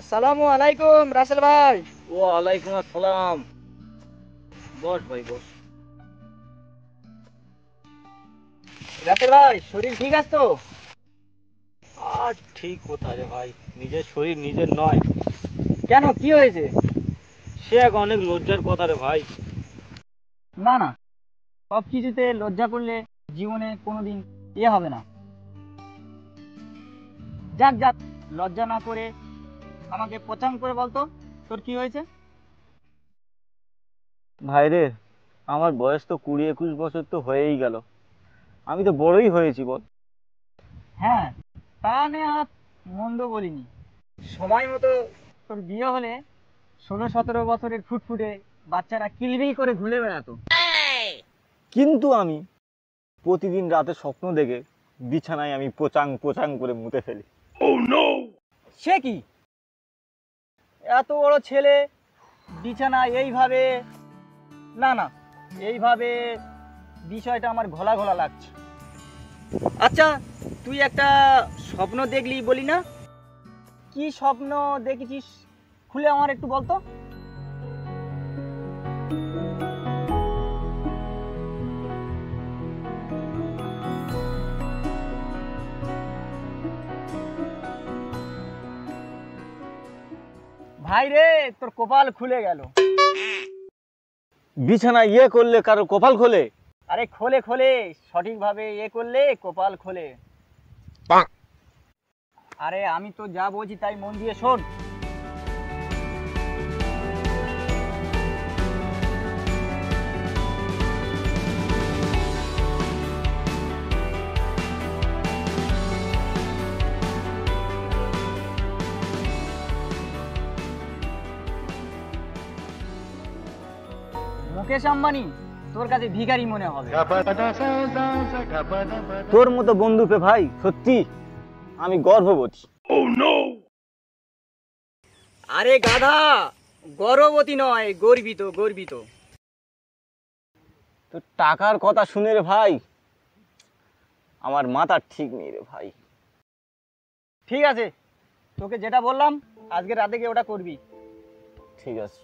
আসসালামু আলাইকুম রাসেল ভাই। ওয়ালাইকুম আসসালাম। বস ভাই বস। রাসেল ভাই, শরীর ঠিক আছে তো? আর ঠিক কোথায় রে ভাই, নিজের শরীর নিজের নয়। কেন, কি হয়েছে? সে এক অনেক লজ্জার কথা রে ভাই। না না, সব কিছুতে লজ্জা করলে জীবনে কোনোদিন হবে না। যাক যাক, লজ্জা না করে আমাকে পচাং করে বলতো তোর কি হয়েছে। ভাই রে, আমার বয়স তো 20-21 বছর তো হয়েই গেল। আমি তো বড়ই হয়েছি বল। হ্যাঁ, তা নিয়ে আর মন্দ বলিনি। সময় মতো তোর বিয়ে হলে 16-17 বছরের ফুটফুটে বাচ্চারা কিলবিল করে ঘুরে বেড়াতো। কিন্তু আমি প্রতিদিন রাতে স্বপ্ন দেখে বিছানায় আমি পোচাং পোচাং করে মুতে ফেলি। সে কি, এত বড় ছেলে বিছানায় এইভাবে? না না, এইভাবে বিষয়টা আমার ঘোলা ঘোলা লাগছে। আচ্ছা, তুই একটা স্বপ্ন দেখলি বলি না, কি স্বপ্ন দেখেছিস খুলে আমার একটু বলতো। ভাই রে, তোর কপাল খুলে গেল। বিছানায় করলে কারো কপাল খোলে? আরে খোলে খোলে, সঠিকভাবে করলে কপাল খোলে। আরে আমি তো যা বলছি তাই মন দিয়ে শোন। মুকেশ আম্বানি তোর কাছে ভিখারি মনে হবে। তোর মতো বন্ধু পে ভাই সত্যি আমি গর্ববোধী। আরে গাধা, গর্ভবতী নয়, গর্বিত গর্বিত। তোর টাকার কথা শুনে রে ভাই আমার মাথা ঠিক নেই রে ভাই। ঠিক আছে, তোকে যেটা বললাম আজকে রাতে গিয়ে ওটা করবি। ঠিক আছে।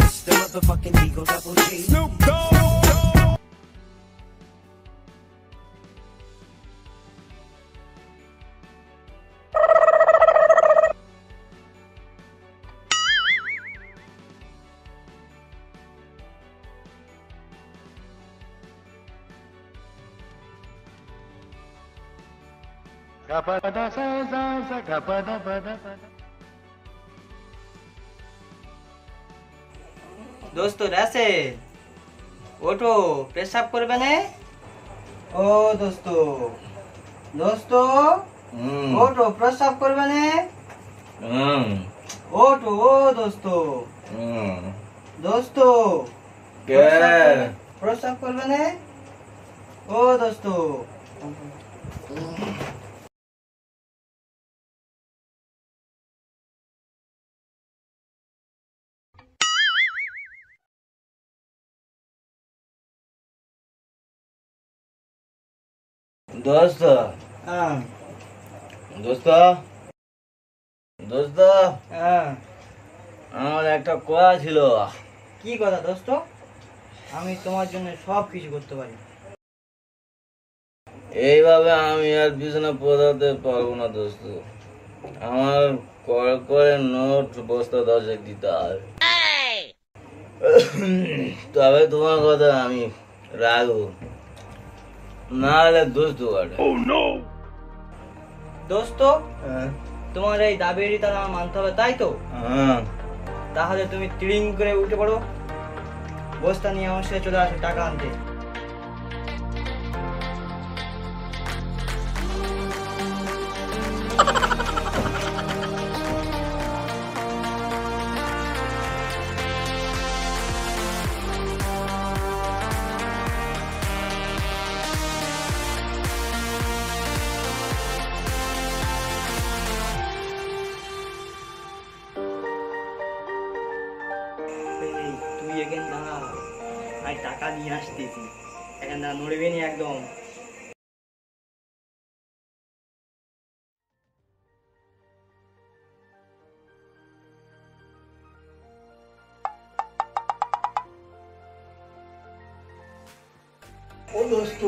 It's the motherfucking Eagle Double G. Snoop Dogg. দোস্ত রাসেল, ওঠো, পেশাব করবে না? ও দোস্ত, দোস্ত ওঠো, প্রস্রাব করবে না? ওঠো ও দোস্ত, দোস্ত প্রস্রাব করবে না? ও দোস্ত। দোস্ত হ্যাঁ দোস্ত দোস্ত হ্যাঁ, আমার একটা কথা ছিল। কি কথা দোস্ত? আমি তোমার জন্য সব কিছু করতে পারি। এইভাবে আমি আর বিছানা পোড়াতে পারবো না দোস্ত। আমার করে নোট বস্তা 10 দিতে হবে। তবে তোমার কথা আমি রাখবো, না হলে দোস্ত কাটে। দোস্ত, হ্যাঁ তোমার এই দাবিটি তারা মানতে হবে, তাই তো? হ্যাঁ তাহলে তুমি টিড়িং করে উঠে পড়ো, বস্তা নিয়ে আমার সাথে চলে আসো টাকা আনতে। তুই এখানে দাঁড়া, আমি টাকা নিয়ে আসতেছি। এখানে দাঁড়া, নড়বে নি একদম। ও দোস্ত,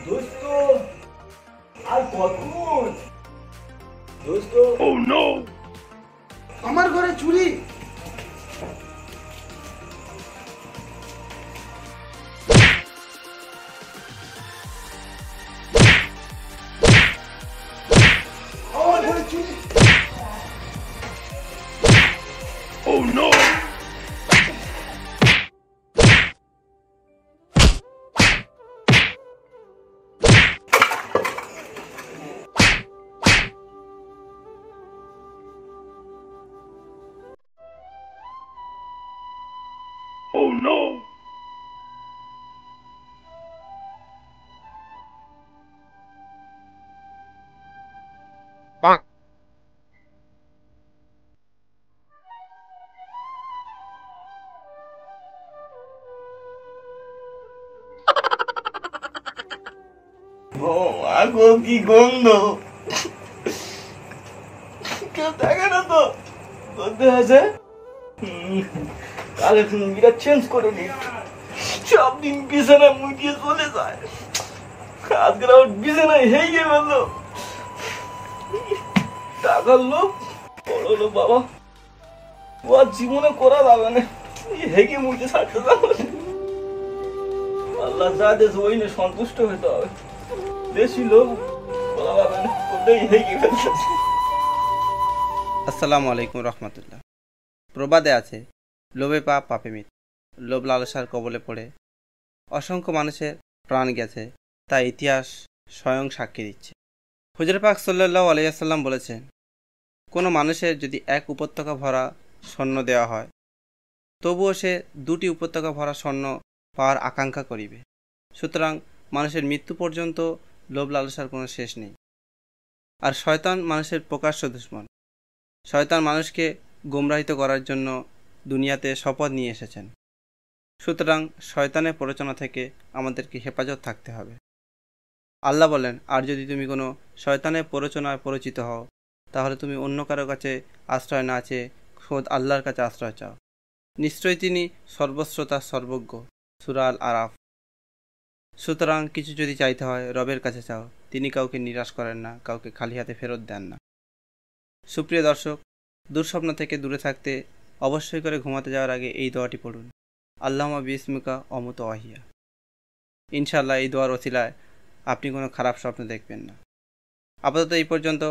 দোস্ত আর কতক্ষণ? দোস্ত, আমার ঘরে চুরি। আমার ঘরে চুরি। ও আগো কি গন্ধ, কেউ দেখে না তো? বলতে আছে কালে তুমি এটা চেঞ্জ করে নি, সব দিন বিছানা মুটিয়ে চলে যায়, আজকে আমার বিছানায় হেগে বললো টাকার লোক বড় লোক বাবা, ও আর জীবনে করা যাবে না, হেগে মুটে ছাড়তে যাবে না। আল্লাহ যা দেশ ওই নিয়ে সন্তুষ্ট হতে হবে, বেশি লোক বলা যাবে না, ওটাই হেগে ফেলছে। আসসালামু আলাইকুম রহমতুল্লাহ। প্রবাদে আছে, লোভে পাপ পাপে মৃত। লোভ লালসার কবলে পড়ে অসংখ্য মানুষের প্রাণ গেছে, তা ইতিহাস স্বয়ং সাক্ষী দিচ্ছে। হুজুর পাক সাল্লাল্লাহু আলাইহি ওয়াসাল্লাম বলেছেন, কোনো মানুষের যদি এক উপত্যকা ভরা স্বর্ণ দেওয়া হয়, তবুও সে 2টি উপত্যকা ভরা স্বর্ণ পাওয়ার আকাঙ্ক্ষা করিবে। সুতরাং মানুষের মৃত্যু পর্যন্ত লোভ লালসার কোনো শেষ নেই। আর শয়তান মানুষের প্রকাশ্য দুশমন। শয়তান মানুষকে গোমরাহিত করার জন্য দুনিয়াতে শপথ নিয়ে এসেছেন। সুতরাং শয়তানের প্ররোচনা থেকে আমাদেরকে হেফাজত থাকতে হবে। আল্লাহ বলেন, আর যদি তুমি কোনো শয়তানের প্ররোচনায় পরিচিত হও, তাহলে তুমি অন্য কারো কাছে আশ্রয় না চেয়ে খোদ আল্লাহর কাছে আশ্রয় চাও। নিশ্চয়ই তিনি সর্বশ্রোতা সর্বজ্ঞ। সূরা আল আরাফ। সুতরাং কিছু যদি চাইতে হয়, রবের কাছে চাও। তিনি কাউকে নিরাশ করেন না, কাউকে খালি হাতে ফেরত দেন না। সুপ্রিয় দর্শক, দুঃস্বপ্ন থেকে দূরে থাকতে অবশ্যই করে ঘুমাতে যাওয়ার আগে এই দোয়াটি পড়ুন, আল্লাহুম্মা বিসমিকা অমুত ওয়াহিয়া। ইনশাআল্লাহ এই দোয়ার ওসিলায় আপনি কোনো খারাপ স্বপ্ন দেখবেন না। আপাতত এই পর্যন্ত।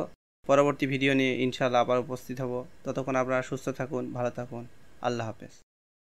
পরবর্তী ভিডিও নিয়ে ইনশাআল্লাহ আবার উপস্থিত হব। ততক্ষণ আপনারা সুস্থ থাকুন, ভালো থাকুন। আল্লাহ হাফেজ।